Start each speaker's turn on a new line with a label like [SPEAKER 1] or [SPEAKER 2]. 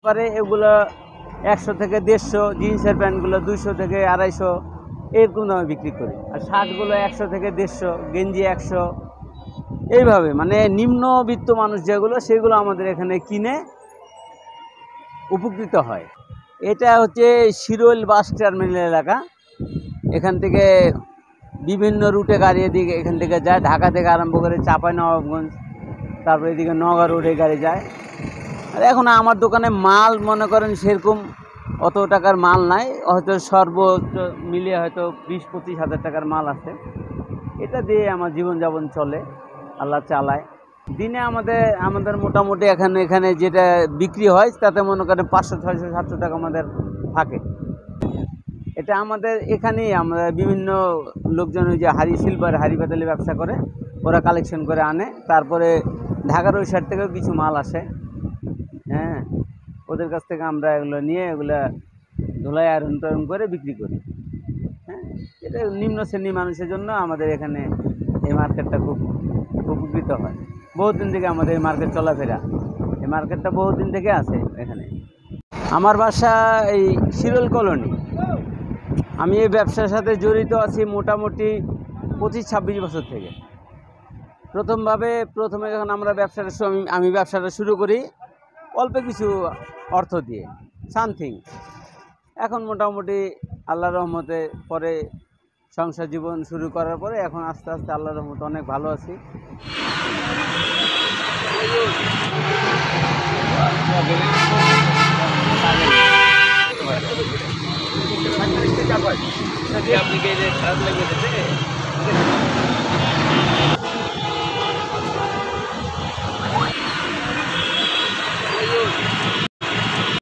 [SPEAKER 1] পারে এগুলো 100 থেকে 150, জিন্সের প্যান্টগুলো 200 থেকে 250 এরকম দামে বিক্রি করি। আর শার্টগুলো 100 থেকে 150, গেঞ্জি 100, এইভাবে মানে নিম্নবিত্ত মানুষ যেগুলো সেগুলো আমাদের এখানে কিনে উপকৃত হয়। এটা হচ্ছে শিরোইল বাস টার্মিনাল এলাকা। এখান থেকে বিভিন্ন রুটে গাড়ি এদিকে এখান থেকে যায়, ঢাকা থেকে আরম্ভ করে চাঁপাইনবাবগঞ্জ, তারপরে এদিকে নওগাঁ রোডে গাড়ি যায়। আর এখন আমার দোকানে মাল মনে করেন সেরকম অত টাকার মাল নাই, হয়তো সর্বোচ্চ মিলিয়ে হয়তো 20-25 হাজার টাকার মাল আছে। এটা দিয়ে আমার জীবনযাপন চলে, আল্লাহ চালায়। দিনে আমাদের মোটামুটি এখানে যেটা বিক্রি হয় তাতে মনে করেন 500, 600, 700 টাকা আমাদের থাকে। এটা আমাদের এখানেই আমরা বিভিন্ন লোকজন ওই যে সিলভার হাড়ি পাতালি ব্যবসা করে, ওরা কালেকশন করে আনে। তারপরে ঢাকার ওই সাইড থেকেও কিছু মাল আসে, হ্যাঁ, ওদের কাছ থেকে আমরা এগুলো নিয়ে এগুলো ধুলাই আয়রন টায়রন করে বিক্রি করি। হ্যাঁ, এটা নিম্ন শ্রেণীর মানুষের জন্য আমাদের এখানে এই মার্কেটটা খুব উপকৃত হয়। বহুদিন থেকে আমাদের এই মার্কেট চলাফেরা, এই মার্কেটটা বহুদিন থেকে আছে এখানে। আমার বাসা এই শিরোল কলোনি। আমি এই ব্যবসার সাথে জড়িত আছি মোটামুটি 25-26 বছর থেকে। প্রথমে যখন আমি ব্যবসাটা শুরু করি অল্প কিছু অর্থ দিয়ে, সামথিং। এখন মোটামুটি আল্লাহর রহমতে পরে সংসার জীবন শুরু করার পরে এখন আস্তে আস্তে আল্লাহর রহমতে অনেক ভালো আছি। আপনি খারাপ লেগে